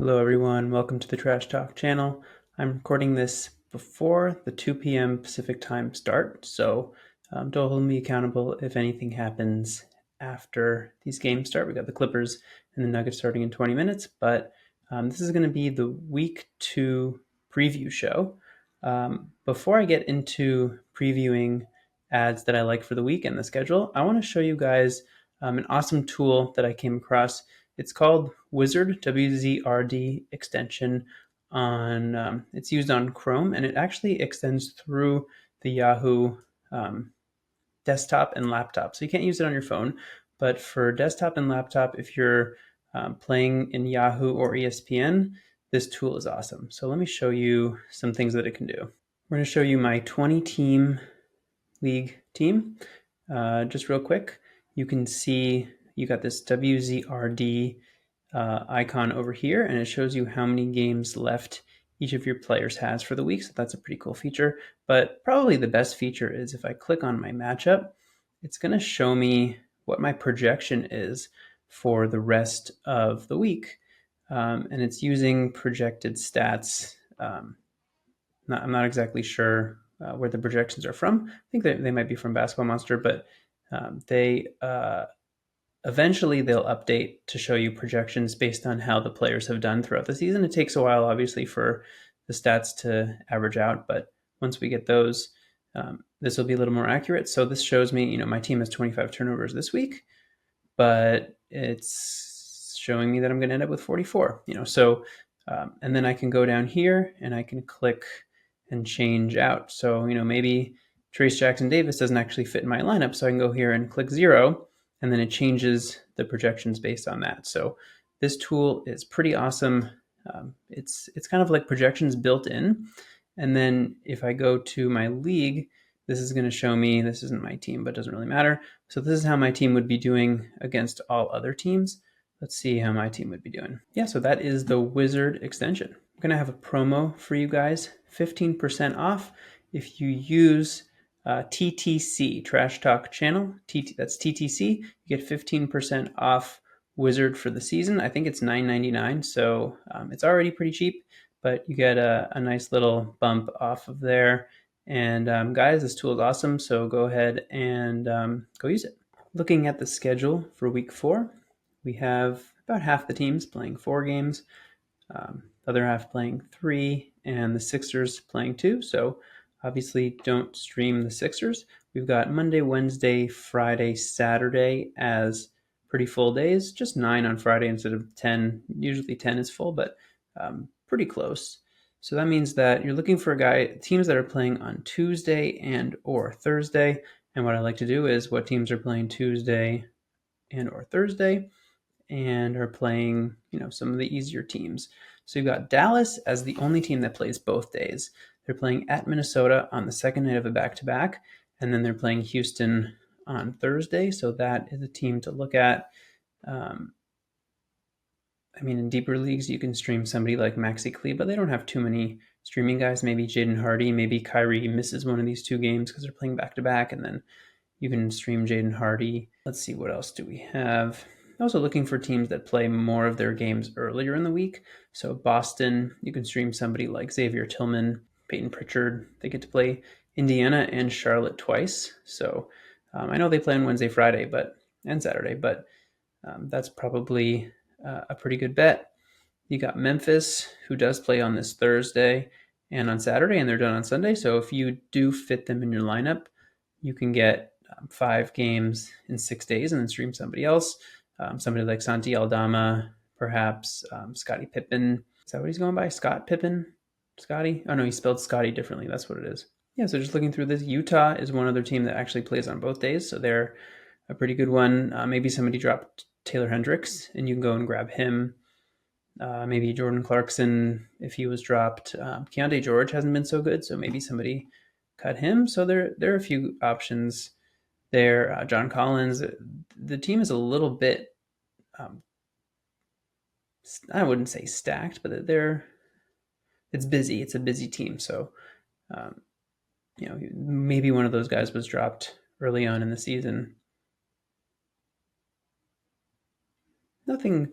Hello everyone, welcome to the Trash Talk channel. I'm recording this before the 2 p.m. Pacific time start, so don't hold me accountable if anything happens after these games start. We got the Clippers and the Nuggets starting in 20 minutes, but this is going to be the week 2 preview show. Before I get into previewing ads that I like for the week and the schedule, I want to show you guys an awesome tool that I came across. It's called Wizard, WZRD extension on, it's used on Chrome, and it actually extends through the Yahoo desktop and laptop. So you can't use it on your phone, but for desktop and laptop, if you're playing in Yahoo or ESPN, this tool is awesome. So let me show you some things that it can do. We're going to show you my 20 team league team. Just real quick, you can see you got this WZRD icon over here, and it shows you how many games left each of your players has for the week. So that's a pretty cool feature. But probably the best feature is if I click on my matchup, it's going to show me what my projection is for the rest of the week. And it's using projected stats. I'm not exactly sure where the projections are from. I think they might be from Basketball Monster, but they eventually they'll update to show you projections based on how the players have done throughout the season. It takes a while, obviously, for the stats to average out, but once we get those, this will be a little more accurate. So this shows me, my team has 25 turnovers this week, but it's showing me that I'm going to end up with 44. And then I can go down here and I can click and change out. So maybe Trace Jackson Davis doesn't actually fit in my lineup, so I can go here and click 0, and then it changes the projections based on that. So this tool is pretty awesome. It's kind of like projections built in. And then if I go to my league, this is going to show me, this isn't my team, but it doesn't really matter. So this is how my team would be doing against all other teams. Let's see how my team would be doing. Yeah, so that is the Wizard extension. I'm going to have a promo for you guys, 15% off if you use TTC, Trash Talk Channel. That's TTC. You get 15% off Wizard for the season. I think it's $9.99, so it's already pretty cheap, but you get a nice little bump off of there. And guys, this tool is awesome, so go ahead and go use it. Looking at the schedule for week 4, we have about half the teams playing 4 games, the other half playing 3, and the Sixers playing 2. So obviously don't stream the Sixers. We've got Monday, Wednesday, Friday, Saturday as pretty full days, just 9 on Friday instead of 10. Usually 10 is full, but pretty close. So that means that you're looking for teams that are playing on Tuesday and or Thursday. And what I like to do is what teams are playing Tuesday and or Thursday and are playing, some of the easier teams. So you've got Dallas as the only team that plays both days. They're playing at Minnesota on the second night of a back-to-back, and then they're playing Houston on Thursday. So that is a team to look at. In deeper leagues, you can stream somebody like Maxi Clee, but they don't have too many streaming guys. Maybe Jaden Hardy, maybe Kyrie misses one of these 2 games because they're playing back-to-back, and then you can stream Jaden Hardy. Let's see, what else do we have? Also looking for teams that play more of their games earlier in the week. So Boston, you can stream somebody like Xavier Tillman, Peyton Pritchard. They get to play Indiana and Charlotte twice. So I know they play on Wednesday, Friday, and Saturday, but that's probably a pretty good bet. You got Memphis, who does play on this Thursday and on Saturday, and they're done on Sunday. So if you do fit them in your lineup, you can get 5 games in 6 days and then stream somebody else. Somebody like Santi Aldama, perhaps Scottie Pippen. Is that what he's going by? Scott Pippen? Scotty? Oh no, he spelled Scotty differently. That's what it is. Yeah, so just looking through this, Utah is one other team that actually plays on both days, so they're a pretty good one. Maybe somebody dropped Taylor Hendricks, and you can go and grab him. Maybe Jordan Clarkson, if he was dropped. Keontae George hasn't been so good, so maybe somebody cut him. So there are a few options there. John Collins, the team is a little bit, I wouldn't say stacked, but it's busy. It's a busy team. So, maybe one of those guys was dropped early on in the season. Nothing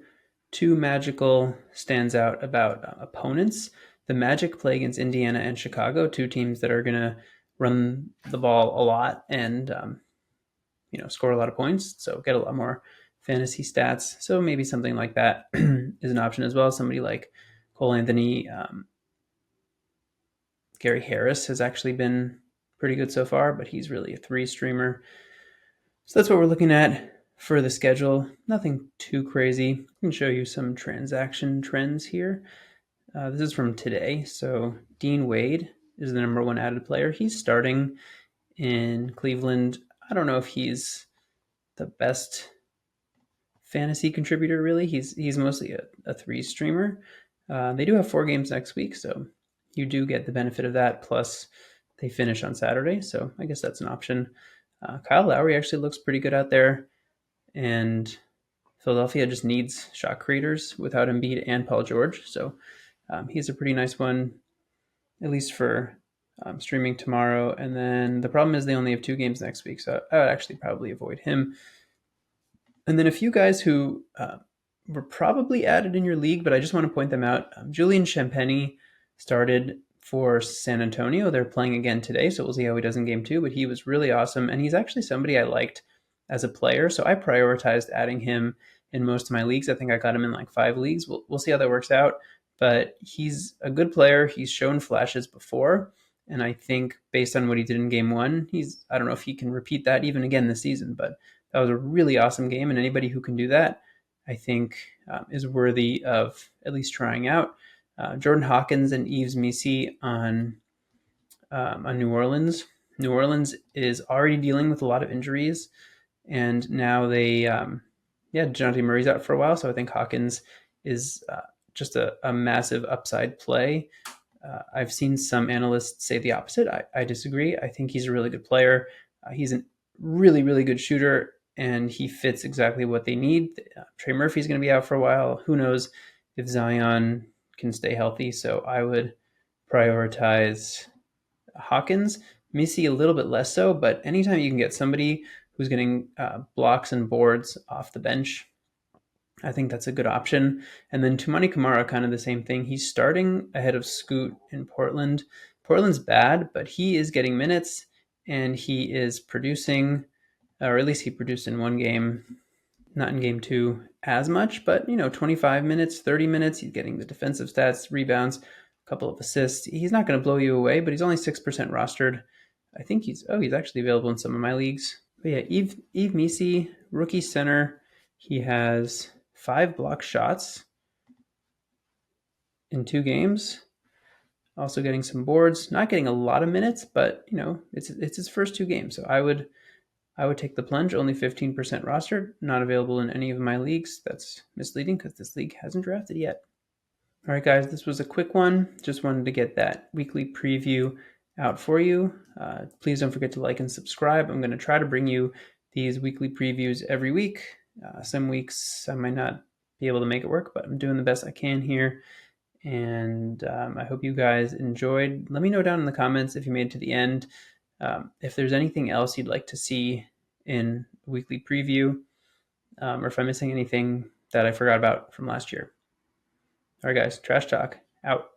Too magical stands out about opponents. The Magic play against Indiana and Chicago, two teams that are going to run the ball a lot and score a lot of points, so get a lot more fantasy stats. So maybe something like that is an option as well. Somebody like Cole Anthony, Gary Harris has actually been pretty good so far, but he's really a 3 streamer. So that's what we're looking at for the schedule. Nothing too crazy. I can show you some transaction trends here. This is from today. So Dean Wade is the number 1 added player. He's starting in Cleveland. I don't know if he's the best fantasy contributor, really. He's mostly a 3 streamer. They do have 4 games next week, so you do get the benefit of that. Plus, they finish on Saturday, so I guess that's an option. Kyle Lowry actually looks pretty good out there, and Philadelphia just needs shot creators without Embiid and Paul George, so he's a pretty nice one, at least for streaming tomorrow. And then the problem is they only have 2 games next week, so I would actually probably avoid him. And then a few guys who were probably added in your league, but I just want to point them out. Julian Champagny started for San Antonio. They're playing again today, so we'll see how he does in game 2, but he was really awesome, and he's actually somebody I liked as a player, so I prioritized adding him in most of my leagues. I think I got him in like 5 leagues. We'll see how that works out, but he's a good player. He's shown flashes before, and I think based on what he did in game 1, I don't know if he can repeat that even again this season, but that was a really awesome game, and anybody who can do that, I think, is worthy of at least trying out. Jordan Hawkins and Yves Missi on New Orleans. New Orleans is already dealing with a lot of injuries, and now DeJounte Murray's out for a while, so I think Hawkins is just a massive upside play. I've seen some analysts say the opposite. I disagree. I think he's a really good player. He's a really, really good shooter, and he fits exactly what they need. Trey Murphy's going to be out for a while. Who knows if Zion can stay healthy? So I would prioritize Hawkins. Missy a little bit less so, but anytime you can get somebody who's getting blocks and boards off the bench, I think that's a good option. And then Tumani Kamara, kind of the same thing. He's starting ahead of Scoot in Portland. Portland's bad, but he is getting minutes, and he is producing, or at least he produced in 1 game, not in game 2 as much, but 25 minutes, 30 minutes. He's getting the defensive stats, rebounds, a couple of assists. He's not going to blow you away, but he's only 6% rostered. I think he's actually available in some of my leagues. But yeah, Yves Missi, rookie center. He has 5 block shots in 2 games. Also getting some boards, not getting a lot of minutes, but it's his first 2 games. So I would take the plunge. Only 15% rostered, not available in any of my leagues. That's misleading because this league hasn't drafted yet. All right, guys, this was a quick one. Just wanted to get that weekly preview out for you. Please don't forget to like and subscribe. I'm going to try to bring you these weekly previews every week. Some weeks I might not be able to make it work, but I'm doing the best I can here. And I hope you guys enjoyed. Let me know down in the comments if you made it to the end. If there's anything else you'd like to see in a weekly preview, or if I'm missing anything that I forgot about from last year. All right, guys, Trash Talk out.